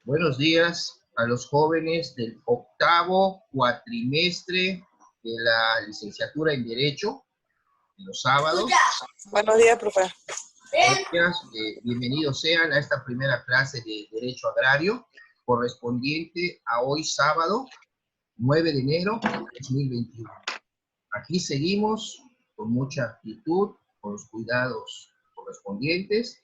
Buenos días a los jóvenes del octavo cuatrimestre de la licenciatura en Derecho, de los sábados. Buenos días, profe. Buenos días, bienvenidos sean a esta primera clase de Derecho Agrario, correspondiente a hoy sábado, 9 de enero de 2021. Aquí seguimos con mucha actitud, con los cuidados correspondientes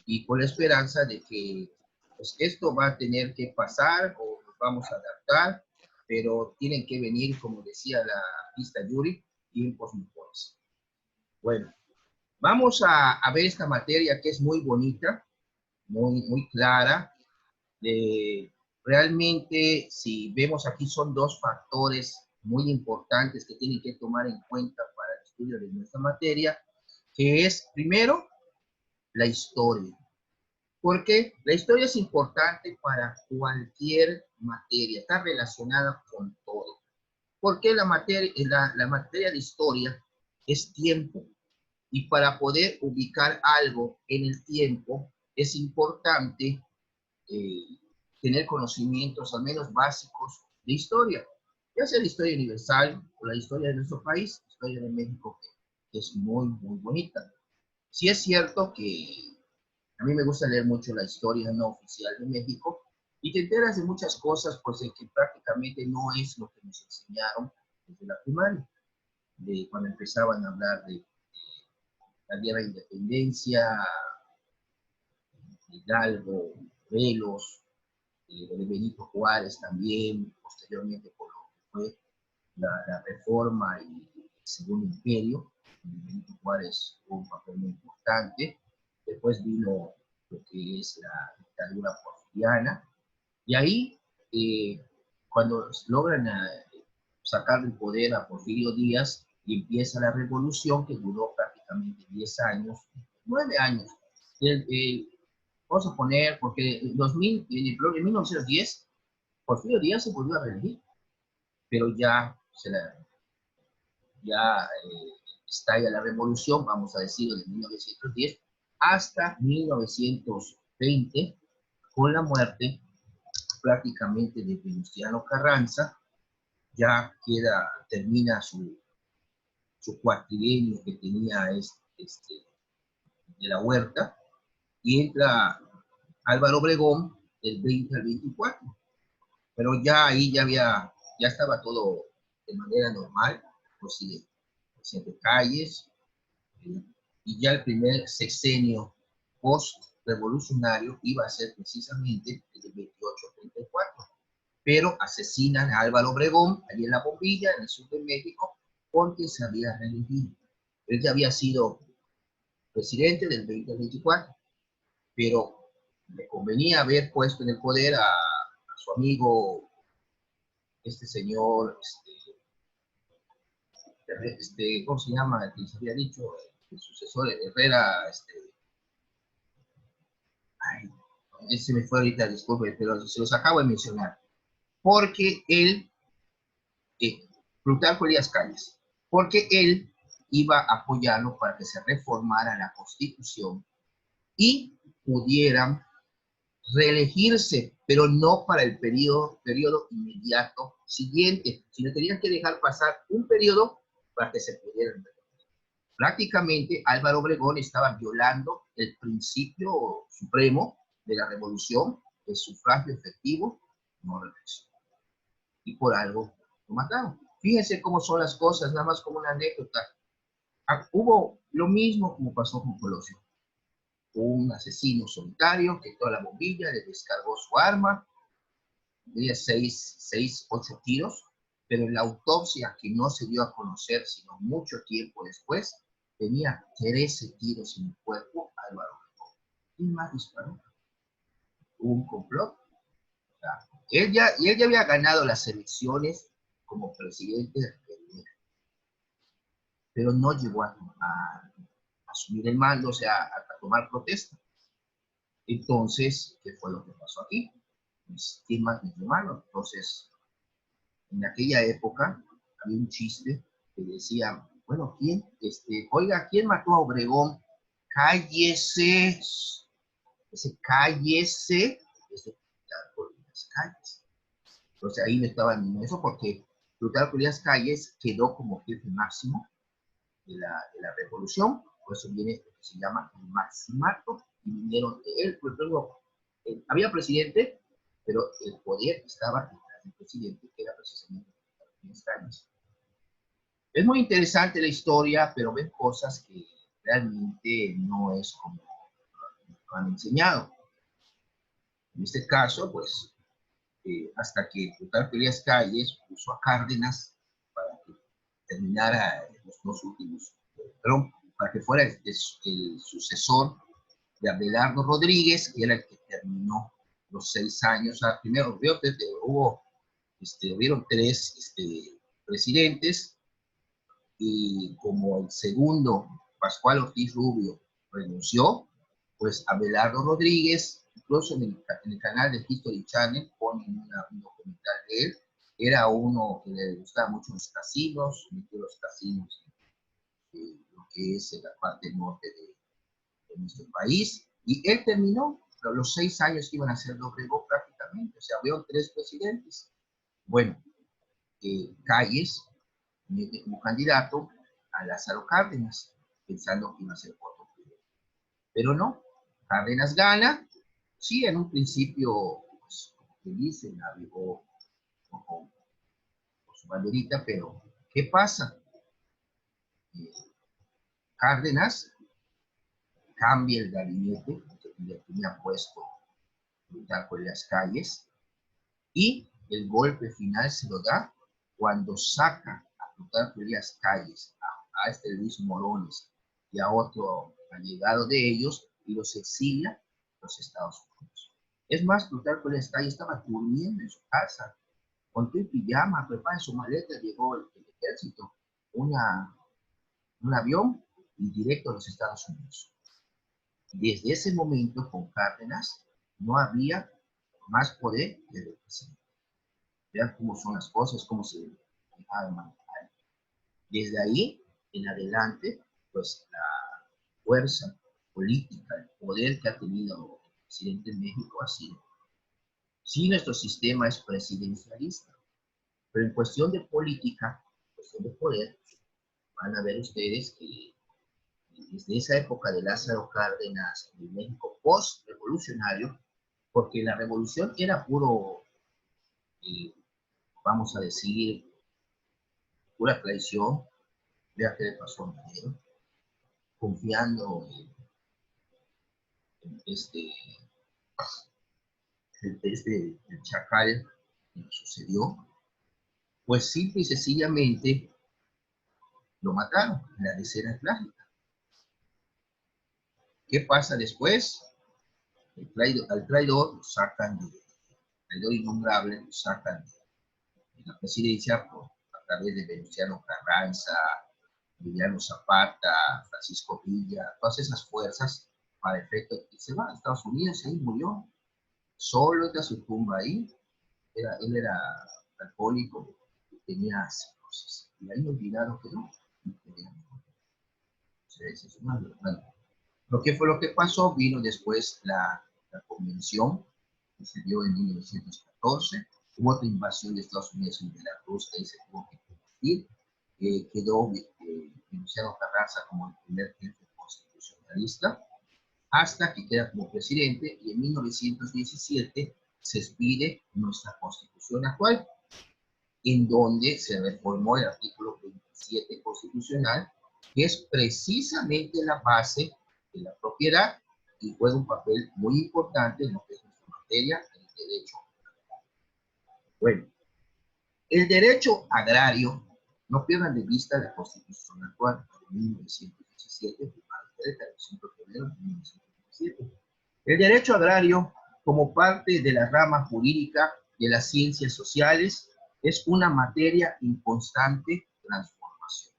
y con la esperanza de que pues, esto va a tener que pasar o nos vamos a adaptar, pero tienen que venir, como decía la artista Yuri, tiempos mejores. Bueno, vamos a ver esta materia que es muy bonita, muy clara. Realmente, si vemos aquí, son dos factores muy importantes que tienen que tomar en cuenta para el estudio de nuestra materia, que es, primero, la historia. Porque la historia es importante para cualquier materia, está relacionada con todo. Porque la materia de historia es tiempo. Y para poder ubicar algo en el tiempo, es importante tener conocimientos al menos básicos de historia. Ya sea la historia universal o la historia de nuestro país, la historia de México, que es muy bonita. Sí es cierto que a mí me gusta leer mucho la historia no oficial de México y te enteras de muchas cosas pues que prácticamente no es lo que nos enseñaron desde la primaria, de cuando empezaban a hablar de la guerra de independencia, de Hidalgo, Morelos, de Benito Juárez también, posteriormente por lo que fue la reforma y el Segundo Imperio. Benito Juárez tuvo un papel muy importante. Después vino lo que es la dictadura porfiriana. Y ahí, cuando logran sacar del poder a Porfirio Díaz, y empieza la revolución que duró prácticamente 10 años, 9 años. Vamos a poner, porque en 1910, Porfirio Díaz se volvió a reelegir, pero ya estalla la revolución, vamos a decirlo, de 1910 hasta 1920, con la muerte prácticamente de Venustiano Carranza. Ya termina su cuatrienio que tenía de la Huerta, y entra Álvaro Obregón del 20 al 24. Pero ya ahí ya estaba todo de manera normal, presidente Calles, y ya el primer sexenio post-revolucionario iba a ser precisamente el de 28-34. Pero asesinan a Álvaro Obregón, allí en La Bombilla, en el sur de México, porque se había reelegido. Él ya había sido presidente del 20 al 24, pero le convenía haber puesto en el poder a su amigo, este señor, ¿cómo se llama? El que se había dicho, el sucesor, Herrera, ese me fue ahorita, disculpe, pero se los acabo de mencionar. Porque él, Plutarco Elías Calles, porque él iba a apoyarlo para que se reformara la Constitución y pudieran reelegirse, pero no para el periodo inmediato siguiente, sino tenían que dejar pasar un periodo para que se pudieran reelegir. Prácticamente Álvaro Obregón estaba violando el principio supremo de la revolución, el sufragio efectivo, no reelección. Y por algo lo mataron. Fíjense cómo son las cosas, nada más como una anécdota. Hubo lo mismo como pasó con Colosio. Un asesino solitario que toda la bombilla le descargó su arma, tenía 8 tiros, pero en la autopsia, que no se dio a conocer sino mucho tiempo después, tenía 13 tiros en el cuerpo Álvaro Obregón. ¿Quién más disparó? ¿Hubo un complot? Él ya había ganado las elecciones como presidente de República, pero no llegó a asumir el mando, o sea, a tomar protesta. Entonces, ¿qué fue lo que pasó aquí? Pues, ¿quién más ni humano? Entonces, en aquella época había un chiste que decía, bueno, oiga, ¿quién mató a Obregón? Cállese, ese cállese, Plutarco Elías Calles. Entonces ahí no estaba en eso porque Plutarco Elías Calles quedó como jefe máximo de la revolución, por eso viene lo que se llama el maximato, y vinieron de él, pues luego había presidente, pero el poder estaba en el presidente, que era precisamente Elías Calles. Es muy interesante la historia, pero ven cosas que realmente no es como lo han enseñado. En este caso, pues, hasta que Plutarco Elías Calles puso a Cárdenas para que terminara los dos últimos, perdón, para que fuera el sucesor de Abelardo Rodríguez, que era el que terminó los 6 años. Primero, hubieron 3 presidentes, y como el segundo, Pascual Ortiz Rubio, renunció, pues Abelardo Rodríguez, incluso en el canal de History Channel, ponen un documental de él, era uno que le gustaba mucho los casinos, metió los casinos lo que es la parte norte de nuestro país, y él terminó los 6 años que iban a ser Dobregó prácticamente, o sea, había 3 presidentes. Bueno, Calles mete como candidato a Lázaro Cárdenas, pensando que iba a ser voto primero. Pero no, Cárdenas gana, sí, en un principio, pues, como que dicen, navegó con su banderita, pero ¿qué pasa? Cárdenas cambia el gabinete que le tenía puesto Plutarco Elías Calles, y el golpe final se lo da cuando saca a Plutarco Elías Calles, a este Luis Morones y a otro allegado de ellos, y los exilia a los Estados Unidos. Es más, Plutarco Elías Calles estaba durmiendo en su casa, con tu pijama, prepara su maleta, llegó el ejército, un avión, y directo a los Estados Unidos. Desde ese momento, con Cárdenas, no había más poder que el presidente. Vean cómo son las cosas, cómo se arman. Desde ahí en adelante, pues la fuerza política, el poder que ha tenido el presidente de México ha sido. Sí, nuestro sistema es presidencialista, pero en cuestión de política, en cuestión de poder, van a ver ustedes que desde esa época de Lázaro Cárdenas, en México post-revolucionario, porque la revolución era puro, vamos a decir, pura traición. Vea qué le pasó a Madero, confiando en el chacal que sucedió, pues simple y sencillamente lo mataron en la decena trágica. ¿Qué pasa después? Al traidor lo sacan traidor innombrable, lo sacan de la presidencia a través de Venustiano Carranza, Emiliano Zapata, Francisco Villa, todas esas fuerzas para efecto, y se va a Estados Unidos y ahí murió. Solo está su tumba ahí. Él era alcohólico y tenía cirrosis. Y ahí olvidaron que no. Bueno, ¿qué fue lo que pasó? Vino después la convención que se dio en 1914. Hubo otra invasión de Estados Unidos en Veracruz, ahí se tuvo que combatir. Quedó Venustiano Carranza como el primer jefe constitucionalista, hasta que queda como presidente, y en 1917 se expide nuestra Constitución actual, en donde se reformó el artículo 27 constitucional, que es precisamente la base de la propiedad y juega un papel muy importante en lo que es nuestra materia, el derecho. Bueno, el derecho agrario, no pierdan de vista la Constitución actual de 1917, firmada el 5 de febrero de 1917. El derecho agrario, como parte de la rama jurídica de las ciencias sociales, es una materia en constante transformación.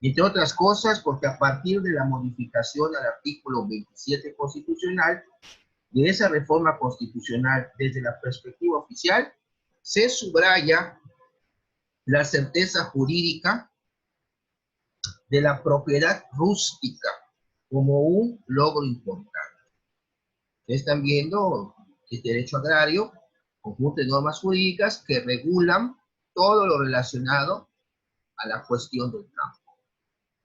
Entre otras cosas, porque a partir de la modificación al artículo 27 constitucional, de esa reforma constitucional desde la perspectiva oficial, se subraya la certeza jurídica de la propiedad rústica como un logro importante. Ustedes están viendo es derecho agrario, conjunto de normas jurídicas que regulan todo lo relacionado a la cuestión del campo.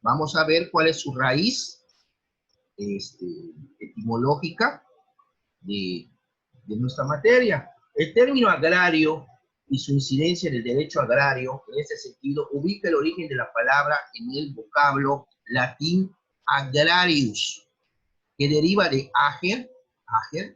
Vamos a ver cuál es su raíz etimológica de nuestra materia. El término agrario y su incidencia en el derecho agrario, en este sentido, ubica el origen de la palabra en el vocablo latín agrarius, que deriva de ager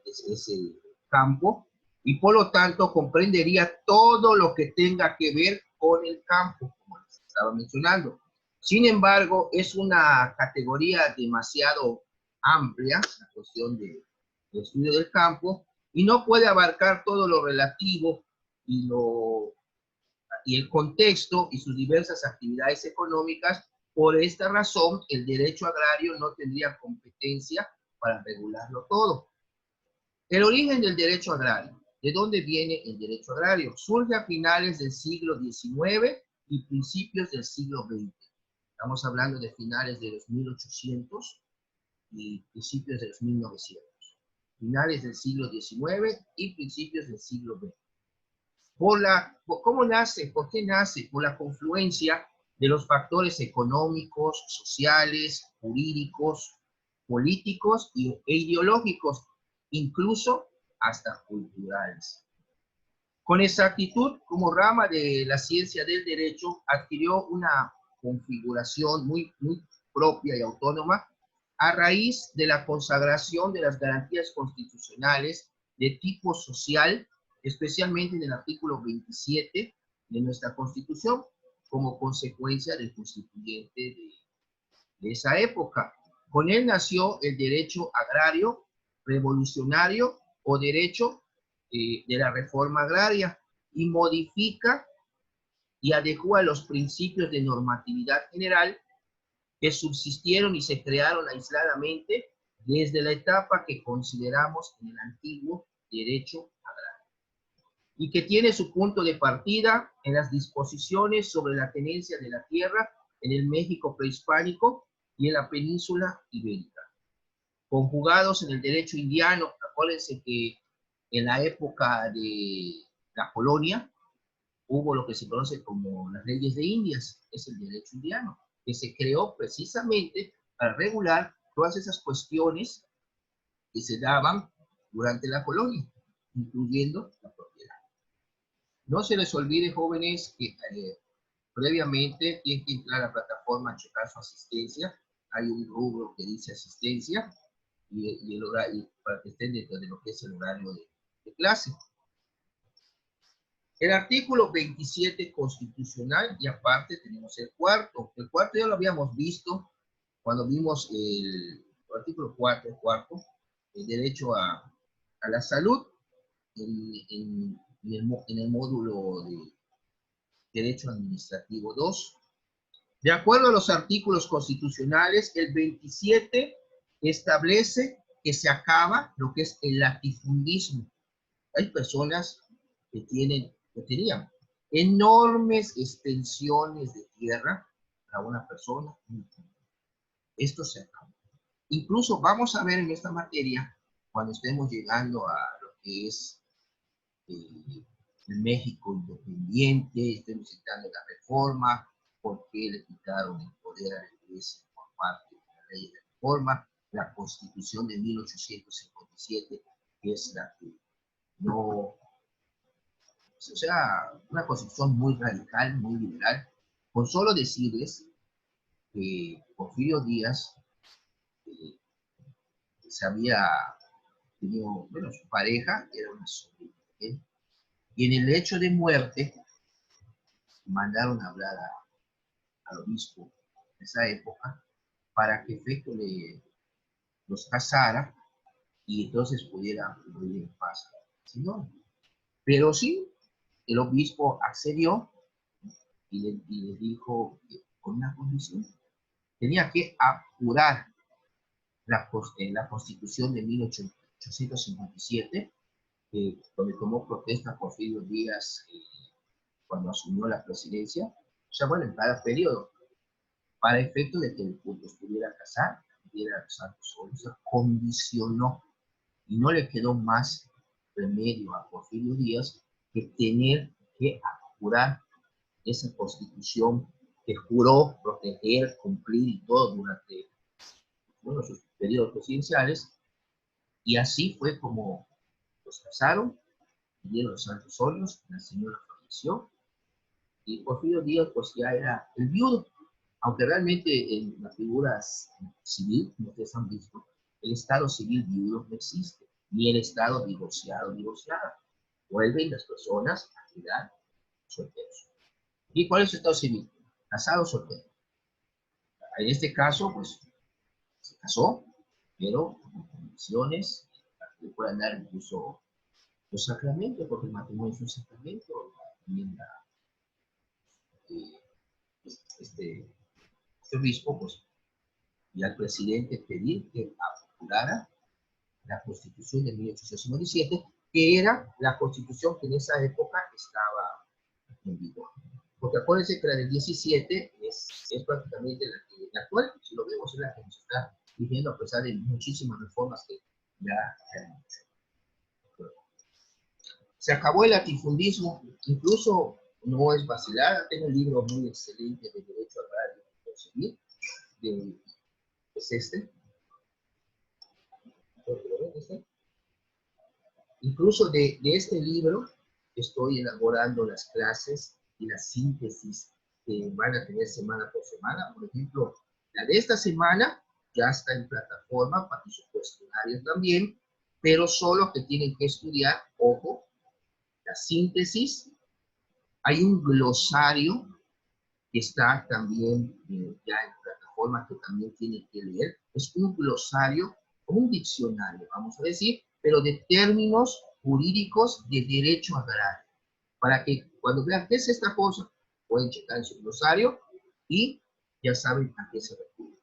es el campo, y por lo tanto comprendería todo lo que tenga que ver con el campo, como les estaba mencionando. Sin embargo, es una categoría demasiado amplia, la cuestión de estudio del campo, y no puede abarcar todo lo relativo y el contexto y sus diversas actividades económicas. Por esta razón, el derecho agrario no tendría competencia para regularlo todo. El origen del derecho agrario. ¿De dónde viene el derecho agrario? Surge a finales del siglo XIX y principios del siglo XX. Estamos hablando de finales de los 1800 y principios de los 1900. Finales del siglo XIX y principios del siglo XX. ¿Cómo nace? ¿Por qué nace? Por la confluencia de los factores económicos, sociales, jurídicos, políticos e ideológicos, incluso hasta culturales. Con exactitud, como rama de la ciencia del derecho, adquirió una configuración muy propia y autónoma a raíz de la consagración de las garantías constitucionales de tipo social, especialmente en el artículo 27 de nuestra Constitución, como consecuencia del constituyente de esa época. Con él nació el derecho agrario revolucionario o derecho de la reforma agraria, y modifica y adecua los principios de normatividad general que subsistieron y se crearon aisladamente desde la etapa que consideramos en el antiguo derecho agrario, y que tiene su punto de partida en las disposiciones sobre la tenencia de la tierra en el México prehispánico y en la península ibérica, conjugados en el derecho indiano. Acuérdense que en la época de la colonia hubo lo que se conoce como las leyes de Indias, es el derecho indiano, que se creó precisamente para regular todas esas cuestiones que se daban durante la colonia, incluyendo la propiedad. No se les olvide, jóvenes, que previamente tienen que entrar a la plataforma a checar su asistencia. Hay un rubro que dice asistencia y el horario, para que estén dentro de lo que es el horario de clase. El artículo 27 constitucional, y aparte tenemos el cuarto. El cuarto ya lo habíamos visto cuando vimos el artículo 4, el derecho a la salud, en el módulo de derecho administrativo 2. De acuerdo a los artículos constitucionales, el 27 establece que se acaba lo que es el latifundismo. Hay personas que tenían enormes extensiones de tierra para una persona. Esto se acaba. Incluso vamos a ver en esta materia, cuando estemos llegando a lo que es el México independiente, estemos citando la reforma, por qué le quitaron el poder a la iglesia por parte de la ley de reforma, la Constitución de 1857, que es la que no, o sea, una constitución muy radical, muy liberal. Con solo decirles que Porfirio Díaz se había tenido, bueno, su pareja era una sobrina, ¿eh? Y en el hecho de muerte mandaron a hablar al obispo de esa época para que efecto los casara y entonces pudiera morir en paz al Señor. Pero sí, el obispo accedió y le dijo que con una condición: tenía que apurar la Constitución de 1857, donde tomó protesta Porfirio Díaz cuando asumió la presidencia. O sea, bueno, en cada periodo, para efecto de que el pueblo pudiera casar, pudiera usar los óleos, condicionó, y no le quedó más remedio a Porfirio Díaz que tener que apurar esa constitución que juró proteger, cumplir y todo durante sus periodos presidenciales, y así fue como los casaron, dieron los santos óleos, la señora falleció, y Porfirio Díaz pues ya era el viudo, aunque realmente en las figuras civil, como ustedes han visto, el estado civil viudo no existe, ni el estado divorciado, divorciada. Vuelven las personas a quedar solteros. ¿Y cuál es su estado civil? Casado o soltero. En este caso, pues, se casó, pero con condiciones para que puedan dar incluso los sacramentos, porque el matrimonio es un sacramento, también este obispo, pues, y al presidente pedir que apulara la Constitución de 1857, que era la Constitución que en esa época estaba en vigor. Porque acuérdense que la del 17 es prácticamente la actual, si lo vemos, es la que nos está viviendo a pesar de muchísimas reformas que ya se han hecho. Se acabó el latifundismo, incluso no es vacilar, tengo un libro muy excelente de Derecho Agrario Civil, es este. Incluso de este libro estoy elaborando las clases y las síntesis que van a tener semana por semana. Por ejemplo, la de esta semana ya está en plataforma para sus cuestionarios también, pero solo que tienen que estudiar, ojo, la síntesis. Hay un glosario que está también ya en plataforma que también tienen que leer. Es un glosario, como un diccionario, vamos a decir, pero de términos jurídicos de derecho agrario, para que cuando vean qué es esta cosa, pueden checar en su glosario y ya saben a qué se refiere.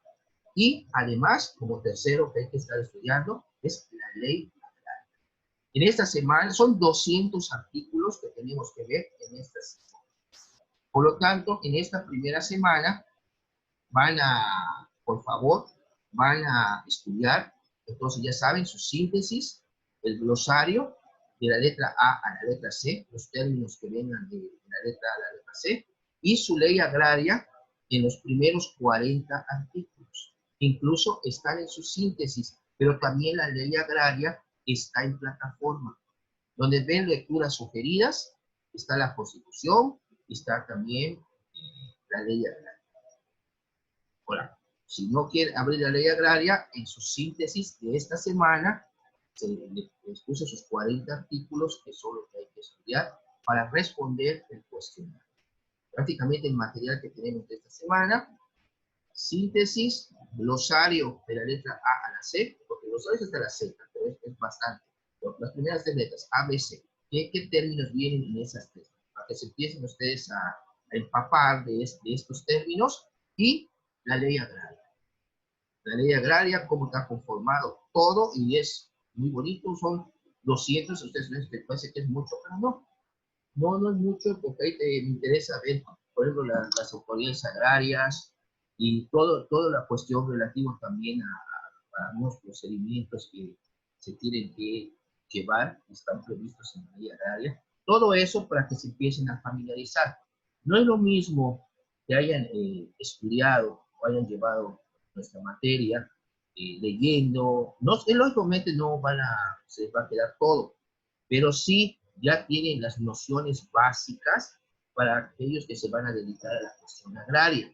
Y además, como tercero que hay que estar estudiando, es la ley agraria. En esta semana son 200 artículos que tenemos que ver en esta semana. Por lo tanto, en esta primera semana por favor, van a estudiar, entonces ya saben, su síntesis, el glosario, de la letra A a la letra C, los términos que vengan de la letra A a la letra C, y su ley agraria en los primeros 40 artículos. Incluso están en su síntesis, pero también la ley agraria está en plataforma. Donde ven lecturas sugeridas, está la Constitución, está también la ley agraria. Ahora, si no quiere abrir la ley agraria, en su síntesis de esta semana, les puse sus 40 artículos que son los que hay que estudiar para responder el cuestionario. Prácticamente el material que tenemos de esta semana, síntesis, glosario de la letra A a la C, porque glosario es hasta la Z, pero es bastante. Las primeras tres letras, A, B, C. ¿Qué términos vienen en esas tres? Para que se empiecen ustedes a empapar de estos términos, y la ley agraria. La ley agraria, cómo está conformado todo, y es muy bonito, son 200, ustedes les parece que es mucho, pero no es mucho, porque ahí me interesa ver, por ejemplo, las autoridades agrarias y toda la cuestión relativa también a unos procedimientos que se tienen que llevar, están previstos en la ley agraria. Todo eso para que se empiecen a familiarizar. No es lo mismo que hayan estudiado o hayan llevado nuestra materia leyendo. No, lógicamente no se les va a quedar todo, pero sí ya tienen las nociones básicas para aquellos que se van a dedicar a la cuestión agraria.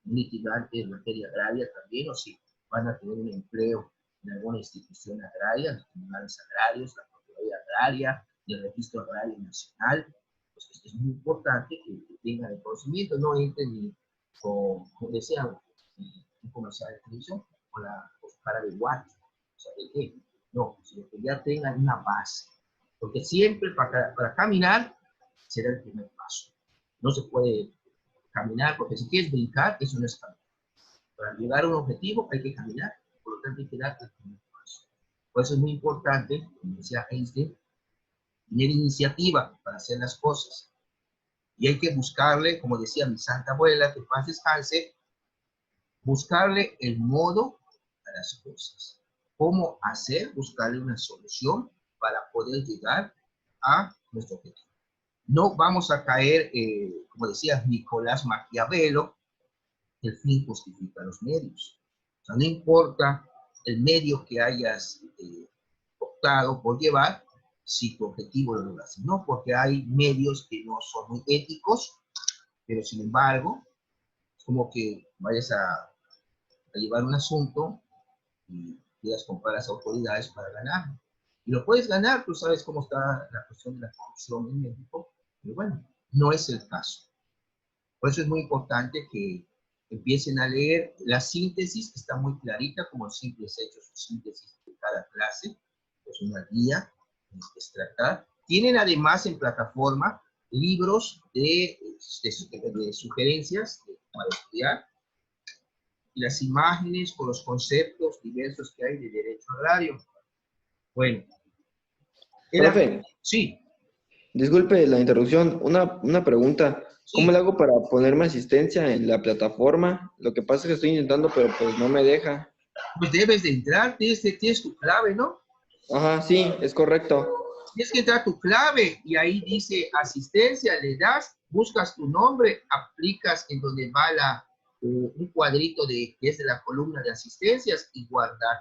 Un litigante en materia agraria también, o si van a tener un empleo en alguna institución agraria, los tribunales agrarios, la Procuraduría Agraria, el Registro Agrario Nacional, pues es muy importante que tengan el conocimiento, no entren ni como decía un comercial de televisión, con la cara de guacho, o sea, ¿de qué? No, sino que ya tengan una base, porque siempre para caminar será el primer paso. No se puede caminar, porque si quieres brincar, eso no es caminar. Para llegar a un objetivo hay que caminar, por lo tanto hay que dar el primer paso. Por eso es muy importante, como decía Einstein, tener iniciativa para hacer las cosas. Y hay que buscarle, como decía mi santa abuela, que paz descanse, buscarle el modo a las cosas. ¿Cómo hacer? Buscarle una solución para poder llegar a nuestro objetivo. No vamos a caer, como decía Nicolás Maquiavelo, el fin justifica los medios. O sea, no importa el medio que hayas optado por llevar, si tu objetivo lo logras. No, porque hay medios que no son muy éticos, pero sin embargo, es como que vayas a llevar un asunto y quieras comprar a las autoridades para ganar. Y lo puedes ganar, tú sabes cómo está la cuestión de la corrupción en México, pero bueno, no es el caso. Por eso es muy importante que empiecen a leer la síntesis, que está muy clarita, como simples hechos o síntesis de cada clase, es una guía extractar. Tienen además en plataforma libros de sugerencias para estudiar, y las imágenes con los conceptos diversos que hay de derecho agrario. Bueno. Profe, Sí. disculpe la interrupción. Una pregunta. ¿Cómo Sí. le hago para ponerme asistencia en la plataforma? Lo que pasa es que estoy intentando, pero pues no me deja. Pues debes de entrar, tienes tu clave, ¿no? Ajá, sí, es correcto. Tienes que entrar tu clave y ahí dice asistencia, le das, buscas tu nombre, aplicas en donde va un cuadrito que es de la columna de asistencias y guardar.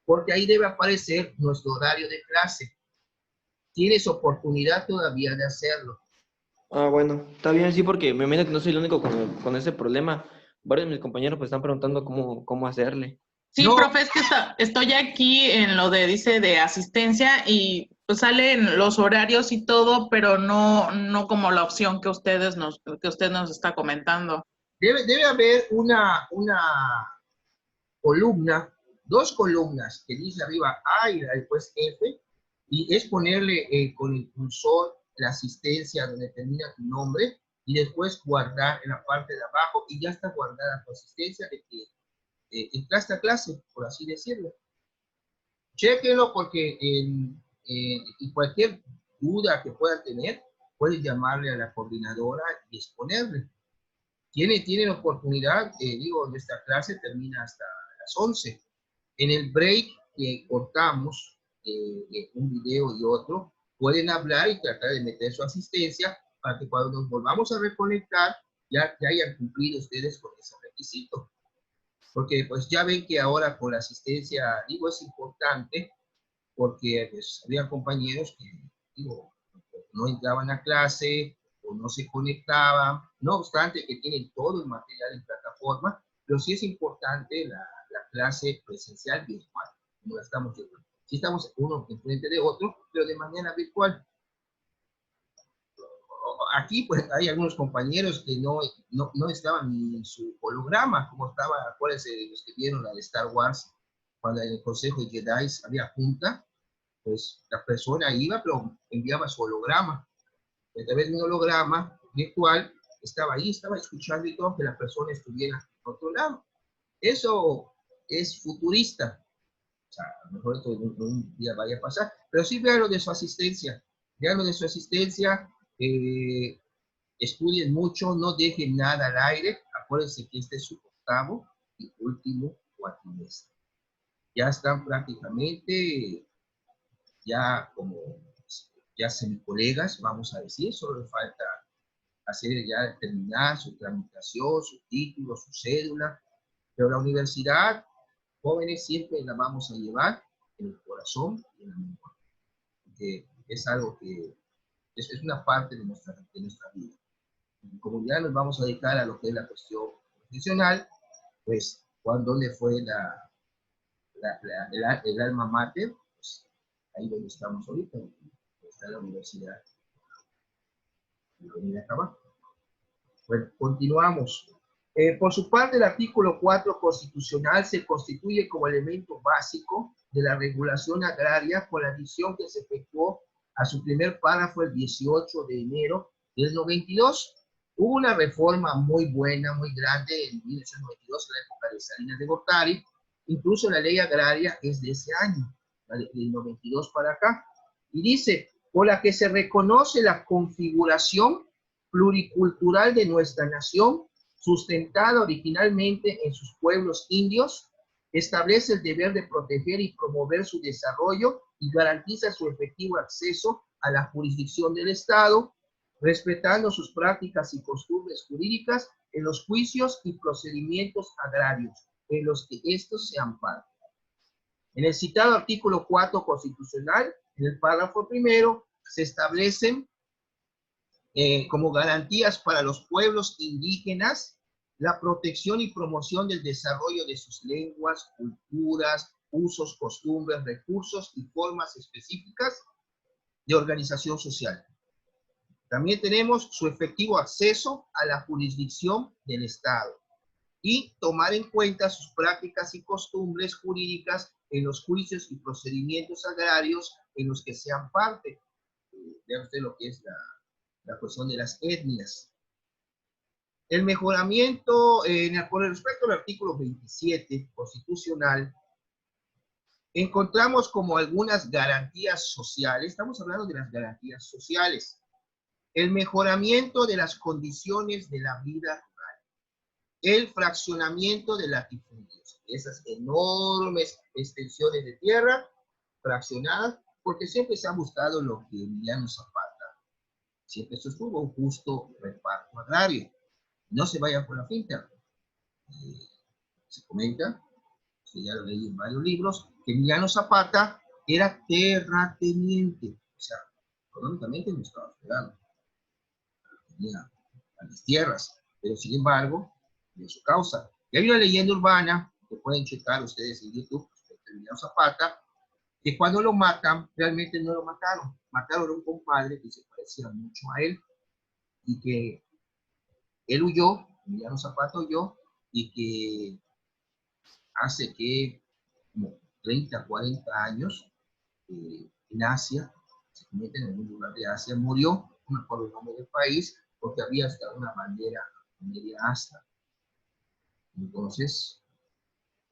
Porque ahí debe aparecer nuestro horario de clase. Tienes oportunidad todavía de hacerlo. Ah, bueno, está bien, sí, porque me imagino que no soy el único con ese problema. Varios de mis compañeros pues están preguntando cómo hacerle. Sí, No, profe, es que estoy aquí en lo dice de asistencia y pues salen los horarios y todo, pero no como la opción que usted nos está comentando. debe haber una columna, dos columnas que dice arriba A y después F, y es ponerle con el cursor la asistencia donde termina tu nombre y después guardar en la parte de abajo y ya está guardada tu asistencia de que entraste a clase, por así decirlo. Chéquenlo porque y cualquier duda que puedan tener, pueden llamarle a la coordinadora y exponerle. Tienen oportunidad, digo, nuestra clase termina hasta las 11. En el break que cortamos, un video y otro, pueden hablar y tratar de meter su asistencia para que cuando nos volvamos a reconectar, ya hayan cumplido ustedes con ese requisito. Porque pues ya ven que ahora con la asistencia, digo, es importante porque pues, había compañeros que, digo, no entraban a clase o no se conectaban, no obstante que tienen todo el material en plataforma, pero sí es importante la clase presencial virtual, como la estamos viendo. Sí estamos uno enfrente de otro, pero de manera virtual. Aquí pues hay algunos compañeros que no estaban ni en su holograma, como estaba, acuérdense de los que vieron la de Star Wars, cuando en el Consejo de Jedi había junta, pues la persona iba, pero enviaba su holograma. A través de un holograma virtual, estaba ahí, estaba escuchando y todo, aunque la persona estuviera en otro lado. Eso es futurista. O sea, a lo mejor esto un día vaya a pasar. Pero sí vean lo de su asistencia. Vean lo de su asistencia. Estudien mucho, no dejen nada al aire. Acuérdense que este es su octavo y último cuatrimestre. Ya están prácticamente ya como ya semicolegas, vamos a decir, solo le falta hacer ya terminar su tramitación, su título, su cédula, pero la universidad, jóvenes, siempre la vamos a llevar en el corazón y en la memoria, porque es algo que es una parte de nuestra vida. Y como ya nos vamos a dedicar a lo que es la cuestión profesional, pues, ¿dónde fue el alma mater? Pues, ahí donde estamos ahorita, está la universidad. Bueno, continuamos. Por su parte, el artículo 4 constitucional se constituye como elemento básico de la regulación agraria con la adición que se efectuó a su primer párrafo el 18 de enero del 92. Hubo una reforma muy buena, muy grande en 1992, en la época de Salinas de Gortari. Incluso la ley agraria es de ese año, del 92 para acá. Y dice, por la que se reconoce la configuración pluricultural de nuestra nación, sustentada originalmente en sus pueblos indios, establece el deber de proteger y promover su desarrollo y garantiza su efectivo acceso a la jurisdicción del Estado, respetando sus prácticas y costumbres jurídicas en los juicios y procedimientos agrarios en los que estos sean parte. En el citado artículo 4 constitucional, en el párrafo primero, se establecen como garantías para los pueblos indígenas la protección y promoción del desarrollo de sus lenguas, culturas, usos, costumbres, recursos y formas específicas de organización social. También tenemos su efectivo acceso a la jurisdicción del Estado y tomar en cuenta sus prácticas y costumbres jurídicas en los juicios y procedimientos agrarios en los que sean parte. Vean usted lo que es la cuestión de las etnias. El mejoramiento, con respecto al artículo 27 constitucional, encontramos como algunas garantías sociales, estamos hablando de las garantías sociales, el mejoramiento de las condiciones de la vida rural, el fraccionamiento de latifundios, esas enormes extensiones de tierra fraccionadas, porque siempre se ha buscado lo que Emiliano Zapata siempre sostuvo, un justo reparto agrario. No se vayan por la finta. Se comenta, que ya lo leí en varios libros, que Emiliano Zapata era terrateniente, o sea, económicamente no estaba fregado, tenía las tierras, pero sin embargo, de su causa. Y hay una leyenda urbana, que pueden checar ustedes en YouTube, respecto a Emiliano Zapata, que cuando lo matan, realmente no lo mataron. Mataron a un compadre que se parecía mucho a él, y que él huyó, Emiliano Zapata huyó, y que hace que como 30, 40 años, en Asia, se comete en algún lugar de Asia, murió, no me acuerdo el nombre del país, porque había hasta una bandera media asta. Entonces,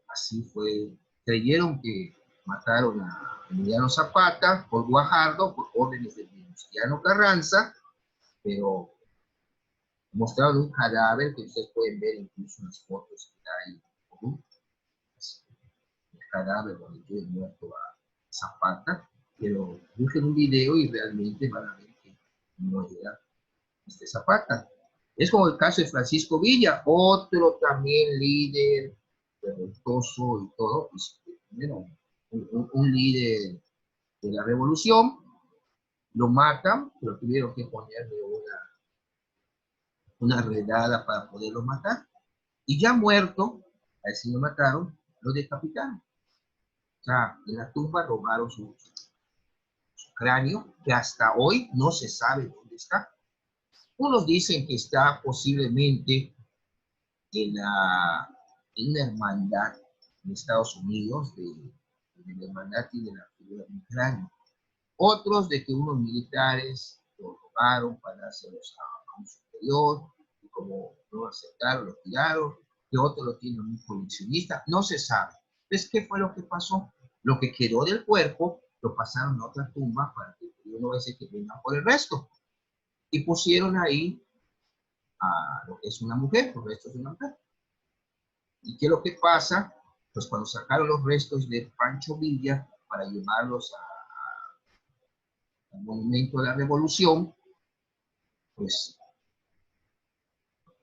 así fue, creyeron que mataron a Emiliano Zapata por Guajardo, por órdenes del Venustiano Carranza, pero mostraron un cadáver que ustedes pueden ver incluso en las fotos que hay, ¿no? El cadáver donde quedó muerto a Zapata, pero busquen un video y realmente van a ver que no era Zapata. Es como el caso de Francisco Villa, otro también líder revoltoso y todo, pues, bueno, un líder de la revolución. Lo matan, pero tuvieron que ponerle una redada para poderlo matar. Y ya muerto, a ese lo mataron, lo decapitaron. O sea, en la tumba robaron su cráneo, que hasta hoy no se sabe dónde está. Unos dicen que está posiblemente en una hermandad en Estados Unidos, de la hermandad tiene la figura de un cráneo. Otros de que unos militares lo robaron para dárselos a un superior, y como no aceptaron, lo tiraron, que otro lo tiene un coleccionista, no se sabe. Entonces, ¿qué fue lo que pasó? Lo que quedó del cuerpo lo pasaron a otra tumba para que uno vea que vengan por el resto. Y pusieron ahí a lo que es una mujer, los restos de una mujer. ¿Y qué es lo que pasa? Pues cuando sacaron los restos de Pancho Villa para llevarlos al Monumento de la Revolución, pues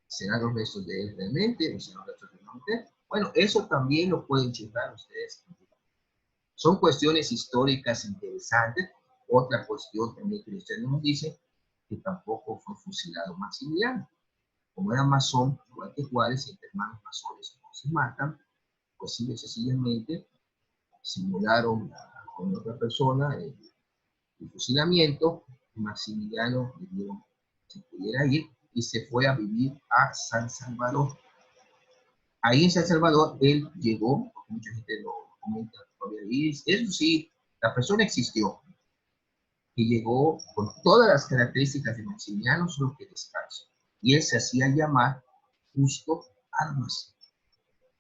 ¿serán los restos de él realmente o serán los restos de una mujer? Bueno, eso también lo pueden checar ustedes. Son cuestiones históricas interesantes. Otra cuestión también que usted nos dice, que tampoco fue fusilado Maximiliano. Como era masón, igual que Juárez, entre hermanos masones no se matan, pues simple y sencillamente simularon con otra persona el fusilamiento. Maximiliano le dieron que pudiera ir y se fue a vivir a San Salvador. Ahí en San Salvador él llegó, mucha gente lo comenta todavía, y eso sí, la persona existió, que llegó con todas las características de Maximiliano, solo que descalzo. Y él se hacía llamar Justo Armas.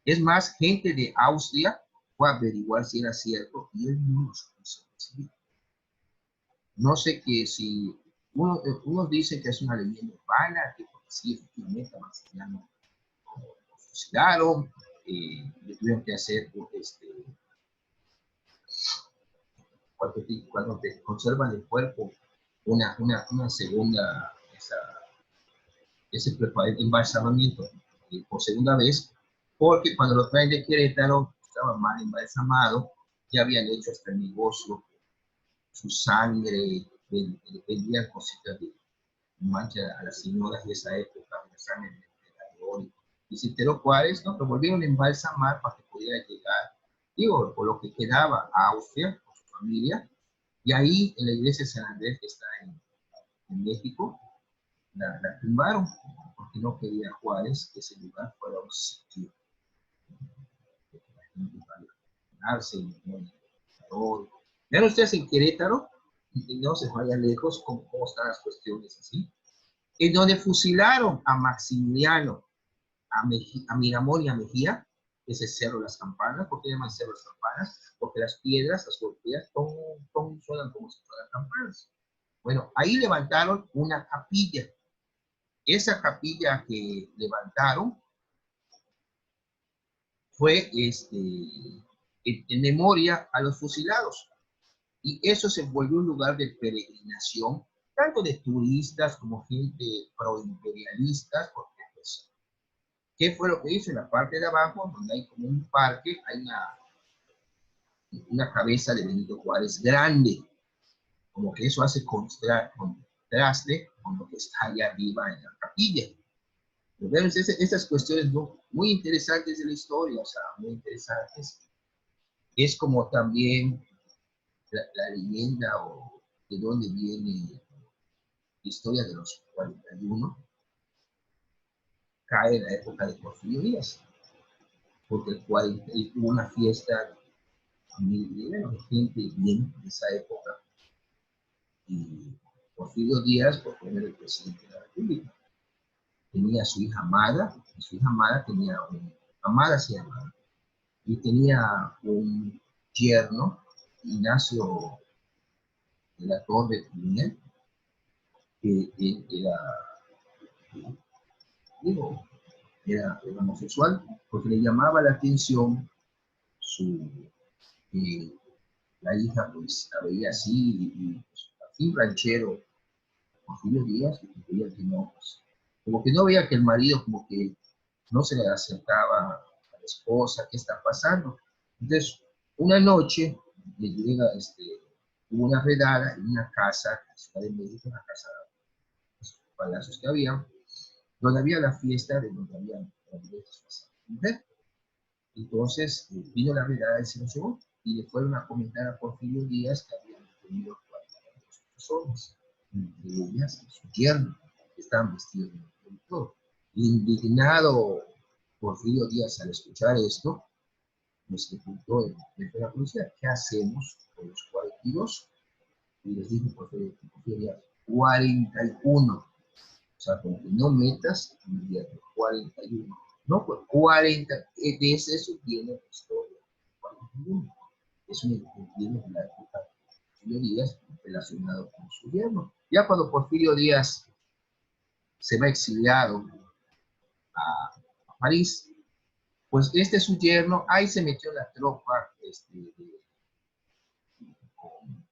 Es más, gente de Austria fue a averiguar si era cierto y él no los quiso recibir. No sé que si unos dicen que es una leyenda urbana, que porque sí, efectivamente a Maximiliano lo fusilaron, le tuvieron que hacer cuando te conservan el cuerpo una segunda, ese embalsamamiento por segunda vez, porque cuando lo traen de Querétaro estaba mal embalsamado, ya habían hecho hasta el negocio, su sangre, vendían cositas de mancha a las señoras de esa época, la sangre de oro. Y se enteró Juárez, ¿no? Lo volvieron a embalsamar para que pudiera llegar, digo, por lo que quedaba a Austria, con su familia, y ahí en la iglesia de San Andrés, que está en México, la tumbaron, porque no quería Juárez que ese lugar fuera un sitio para todo. Vean ustedes en Querétaro, y no se vayan lejos cómo están las cuestiones así, en donde fusilaron a Maximiliano, a Miramón y a Mejía, ese Cerro Las Campanas. ¿Por qué llaman Cerro Las Campanas? Porque las piedras, las golpeas, suenan como si fueran campanas. Bueno, ahí levantaron una capilla. Esa capilla que levantaron fue en memoria a los fusilados. Y eso se volvió un lugar de peregrinación, tanto de turistas como gente proimperialistas, porque pues, ¿qué fue lo que hizo? En la parte de abajo, donde hay como un parque, hay una cabeza de Benito Juárez grande, como que eso hace contraste con lo que está allá arriba en la capilla. Pero vean estas cuestiones muy interesantes de la historia, o sea, muy interesantes. Es como también la leyenda o de dónde viene la historia de los 41, cae en la época de Porfirio Díaz, porque el 40 hubo una fiesta de gente bien de esa época, y Porfirio Díaz, por primero el presidente de la República, tenía a su hija Amada, y su hija Amada tenía Amada se llamaba, y tenía un yerno, Ignacio de la Torre Piña, que era homosexual, porque le llamaba la atención la hija, pues la veía así, y pues, así ranchero, Porfirio Díaz, y veía que no, pues, como que no veía que el marido, como que no se le acercaba a la esposa, ¿qué está pasando? Entonces, una noche le llega, hubo una redada en una casa, en la Ciudad de México, una casa, pues, palacios que había, donde había la fiesta de donde había mujer. Entonces vino la redada y se lo llevó, y le fueron a comentar a Porfirio Díaz que habían detenido 42 personas, entre ellas su yerno, que estaban vestidos de todo. Indignado Porfirio Díaz al escuchar esto, nos preguntó de la policía, ¿qué hacemos con los 42? Y les dijo Porfirio Díaz, 41. O sea, como que no metas invierno, 41. No, pues 40, de eso viene la historia. 41. Eso viene de la época de Porfirio Díaz relacionado con su gobierno. Ya cuando Porfirio Díaz se va exiliado a París, pues este es su yerno, ahí se metió la tropa con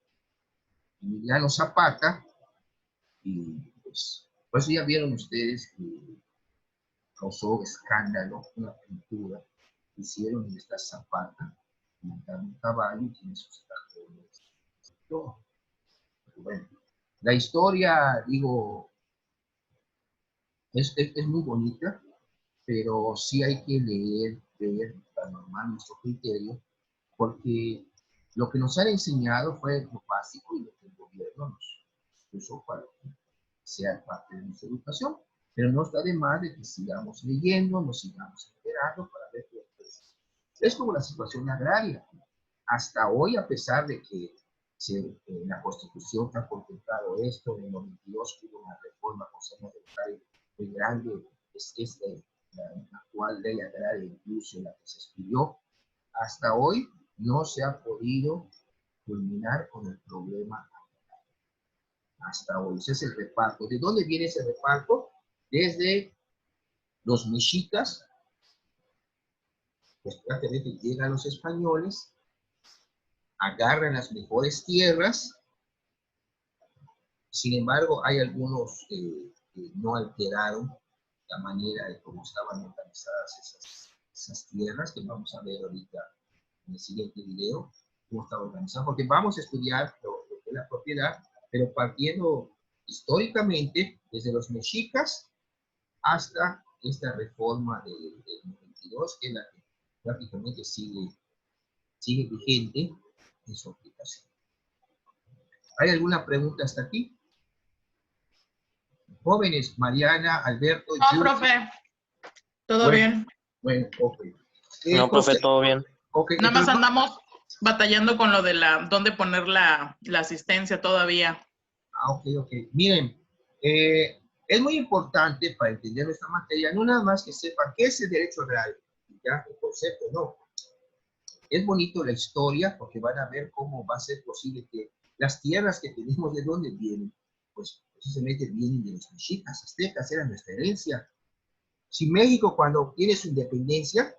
Emiliano Zapata, y pues ya vieron ustedes que causó escándalo una pintura que hicieron en esta Zapata, montando un caballo y tiene sus tacones. Pero bueno, la historia, digo, es muy bonita, pero sí hay que leer, ver, para normar nuestro criterio, porque lo que nos han enseñado fue lo básico y lo que el gobierno nos puso para que sea parte de nuestra educación, pero no está de más de que sigamos leyendo, nos sigamos enterando para ver qué es como la situación agraria. Hasta hoy, a pesar de que la Constitución ha contemplado esto, en el 92 hubo una reforma constitucional muy grande, es la actual ley agraria, incluso la que se estudió, hasta hoy no se ha podido culminar con el problema. Hasta hoy, ese es el reparto. ¿De dónde viene ese reparto? Desde los mexicas, pues prácticamente llegan los españoles, agarran las mejores tierras. Sin embargo, hay algunos que no alteraron la manera de cómo estaban organizadas esas tierras, que vamos a ver ahorita en el siguiente video, cómo estaba organizado, porque vamos a estudiar lo que es la propiedad, pero partiendo históricamente desde los mexicas hasta esta reforma del 92, que es la que prácticamente sigue vigente en su aplicación. ¿Hay alguna pregunta hasta aquí? Jóvenes, Mariana, Alberto. No, profe, todo Bueno, bien. bueno, ok. No, profe, todo bien. Okay, Nada más entonces, andamos batallando con lo de dónde poner la asistencia todavía. ok. Miren, es muy importante para entender esta materia, no nada más que sepan qué es el derecho agrario, ya, el concepto, no. Es bonito la historia porque van a ver cómo va a ser posible que las tierras que tenemos, ¿de dónde vienen? Pues precisamente vienen de los mexicas, aztecas, eran nuestra herencia. Si México, cuando obtiene su independencia,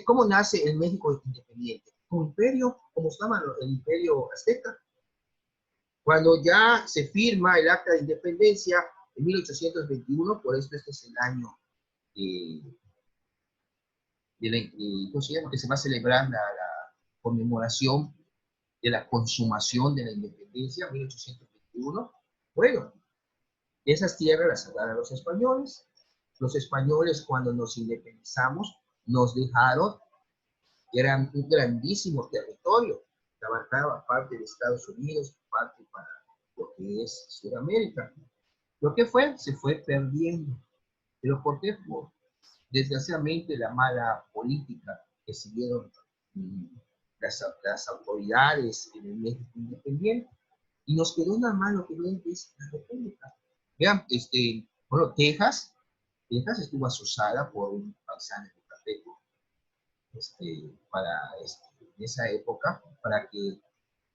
¿cómo nace el México independiente? Como imperio, como estaba el imperio azteca. Cuando ya se firma el acta de independencia en 1821, por eso este es el año ¿cómo se llama? Que se va a celebrar la conmemoración de la consumación de la independencia, 1821. Bueno, esas tierras las agarraron los españoles. Los españoles, cuando nos independizamos, nos dejaron, eran un grandísimo territorio, que abarcaba parte de Estados Unidos, parte para lo que es Sudamérica. Lo que fue, se fue perdiendo. ¿Pero por qué? Por, desgraciadamente, la mala política que siguieron las autoridades en el México independiente, y nos quedó una mano que es la República. Vean, bueno, Texas estuvo asociada por un paisano yucateco, en esa época, para que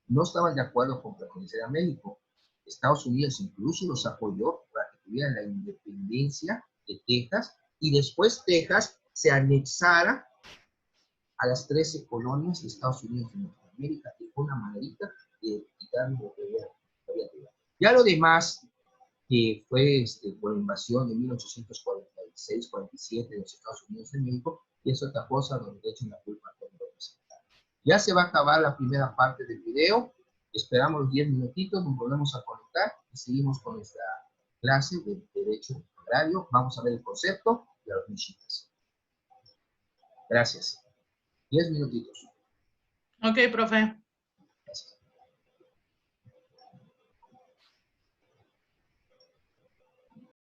no estaban de acuerdo con pertenecer a México. Estados Unidos incluso los apoyó para que tuvieran la independencia de Texas, y después Texas se anexara a las 13 colonias de Estados Unidos en Norteamérica, que fue una manerita de quitar lo que había. Ya lo demás, que fue por la invasión de 1846-47 de los Estados Unidos en México, y es otra cosa donde le echan la culpa a todos los. Ya se va a acabar la primera parte del video. Esperamos los 10 minutitos, nos volvemos a conectar y seguimos con nuestra clase de Derecho Agrario. Vamos a ver el concepto y a los mexicas. Gracias. 10 minutitos. Ok, profe.